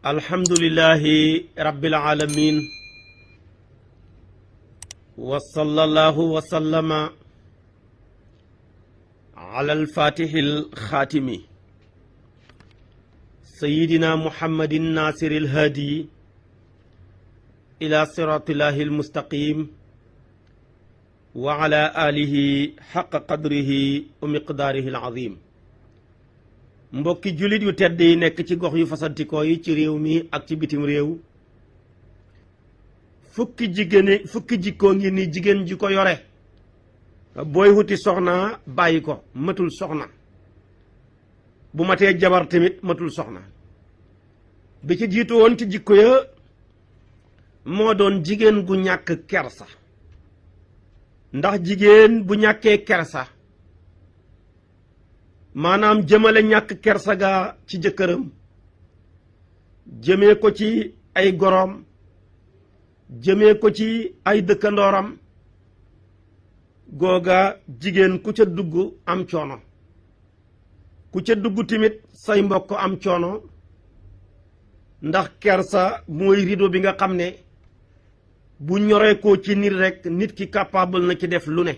alhamdulillahi rabbil alamin wa sallallahu wa sallama ala alfatihil xaatimi sayyidina muhammadin nasiril hadi ila siratillahi almustaqim wa ala alihi xaqa qadrihi wa miqdaarihi alazim. mbokki jullit yu tedd yi nekk ci gox yu fasantikoo yi ci réew mi ak ci bitim réew, fukki jikkoo ngi ni jigéen ji ko yore booy wuti soxna bàyyi ko matul soxna, bu matee jabar tamit matul soxna. bi ci jiitu woon ci jikko ya moo doon jigéen gu ñàkk kersa, ndax jigéen bu ñàkkee kersa maanaam jëmale ñàkk kersa ga ci jëkkëram, jëmee ko ci ay goroom, jëmee ko ci ay dëkkandooram, googa jigéen ku ca dugg am coono, ku ca dugg tamit say mbokk am coono, ndax kersa mooy rido bi nga xam ne bu ñoree ko ci nit rekk nit ki capable na ci def lu ne.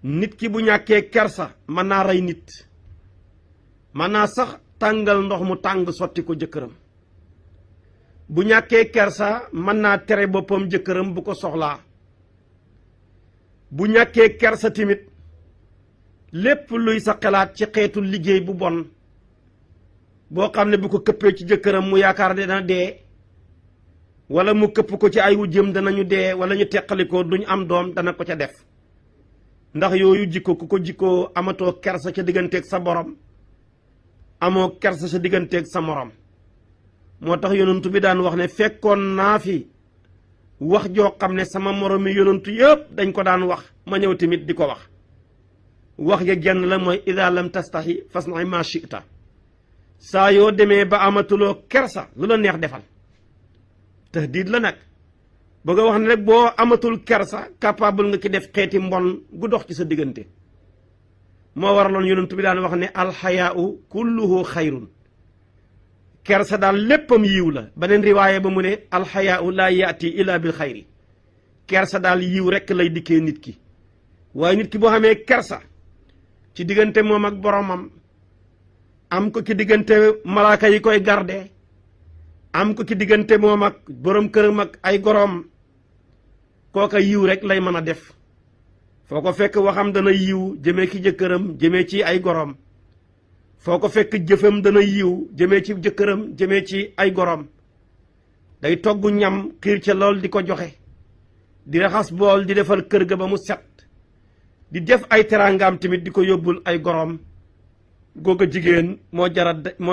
nit ki bu ñàkkee kersa mën naa rey nit, mën naa sax tàngal ndox mu tàng sotti ko jëkkëram. bu ñàkkee kersa mën naa tere boppam jëkkëram bu ko soxlaa. bu ñàkkee kersa tamit lépp luy sa xalaat ci xeetu liggéey bu bon boo xam ne bu ko këppee ci jëkkëram mu yaakaar ne dana dee, wala mu këpp ko ci ay wujjëm danañu dee, wala ñu teqalikoo duñ am doom, dana ko ca def. ndax yooyu jikko ku ko jikkoo amatoo kersa ca digganteeg sa borom, amoo kersa sa digganteeg sa morom. moo tax yonantu bi daan wax ne fekkoon naa fi wax joo xam ne sama moromi yonantu yëpp dañ ko daan wax, ma ñëw tamit di ko wax. wax ja genn la, mooy ida lam tastahi fasna ma shi'ta. saa yoo demee ba amatuloo kersa lu la neex defal. tahdiid la nag, bëgg a wax ne rek boo amatul kersa capable nga ki def xeeti mbon gu dox ci sa diggante. moo waraloon yonent bi daan wax ne alxayaau kulluhu xayrun. kersa daal léppam yiw la. beneen riwaaye ba mu ne alxayaau laa yaati illa bil xayri. kersa daal yiw rekk lay dikkee nit ki. waaye nit ki boo xamee kersa ci diggante moom ak boromam, am ko ci diggante malaaka yi koy garde, am ko ci diggante moom ak borom këram ak ay goroom, kooka yiw rek lay mën a def. foo ko fekk waxam dana yiw jëmee ci jëkkëram, jëmee ci ay goroom. foo ko fekk jëfam dana yiw jëmee ci jëkkëram, jëmee ci ay goroom. day togg ñam xiir ca lool di ko joxe, di raxas bool di defal kër ga ba mu set, di def ay teraangaam tamit di ko yóbbul ay goroom. googa jigéen moo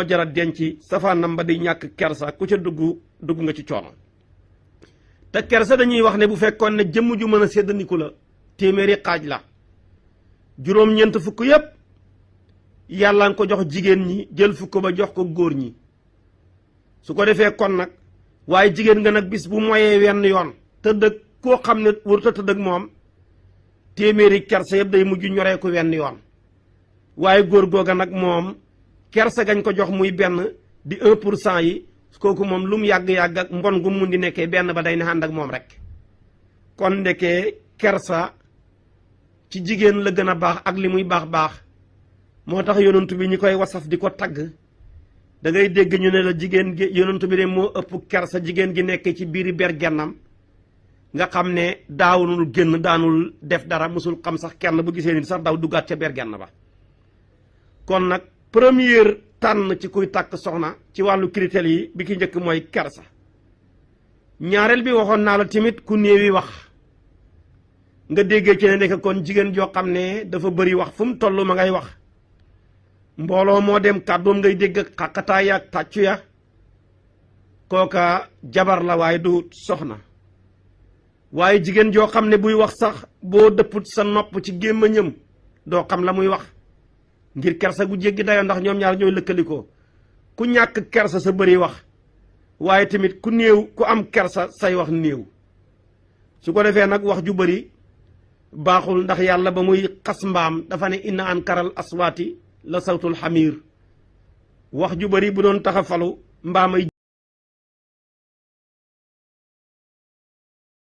jara denc. safaanam ba di ñàkk kersa ku ca dugg nga ci coono. te kersa dañuy wax ne bu fekkoon ne jëmm ju mën a séddaniku la, téeméeri xaaj la. juróom-ñeent fukk yépp yàlla nga ko jox jigéen ñi, jël fukk ba jox ko góor ñi. su ko defee kon nag, waaye jigéen nga nag bis bu moyee wenn yoon tëdd ak koo xam ne warut a tëdd ak moom, téeméeri kersa yëpp day mujj ñoree ko wenn yoon. waaye góor googa nag moom kersa gañ ko jox muy benn di 1% yi, kooku moom lu mu yàgg-yàgg ak mbon gu mu di nekkee benn ba day ne ànd ak moom rek. kon ndekee kersa ci jigéen la gën a baax ak li muy baax. moo tax yonantu bi ñi koy wasaf di ko tagg, da ngay dégg ñu ne la jigéen gi yonantu bi de moo ëpp kersa jigéen gi nekk ci biiri bergennam, nga xam ne daawul génn, daanul def dara, musul xam sax kenn, bu gisee nit sax daw duggaat ca bergenn ba. kon nag première tànn ci kuy takk soxna ci wàllu critères yi bi ki njëkk mooy kersa. ñaareel bi waxoon naa la tamit ku néewi wax. nga déggee ci ne nekk kon jigéen joo xam ne dafa bëri wax, fu mu toll ma ngay wax. mbooloo moo dem kàddoom ngay dégg ak xàqataay ya ak tàccu ya. kooka jabar la waaye du soxna. waaye jigéen joo xam ne buy wax sax boo dëpput sa nopp ci gémmiñam doo xam la muy wax, ngir kersa gu jéggi dayoo, ndax ñoom ñaar ñooy lëkkalikoo. ku ñàkk kersa sa bëri wax, waaye tamit ku am kersa say wax néew. su ko defee nag wax ju bëri baaxul, ndax yàlla ba muy xas mbaam dafa ne inna ankaral aswaati la sawtul xamiir. wax ju bëri bu doon tax a falu mbaa may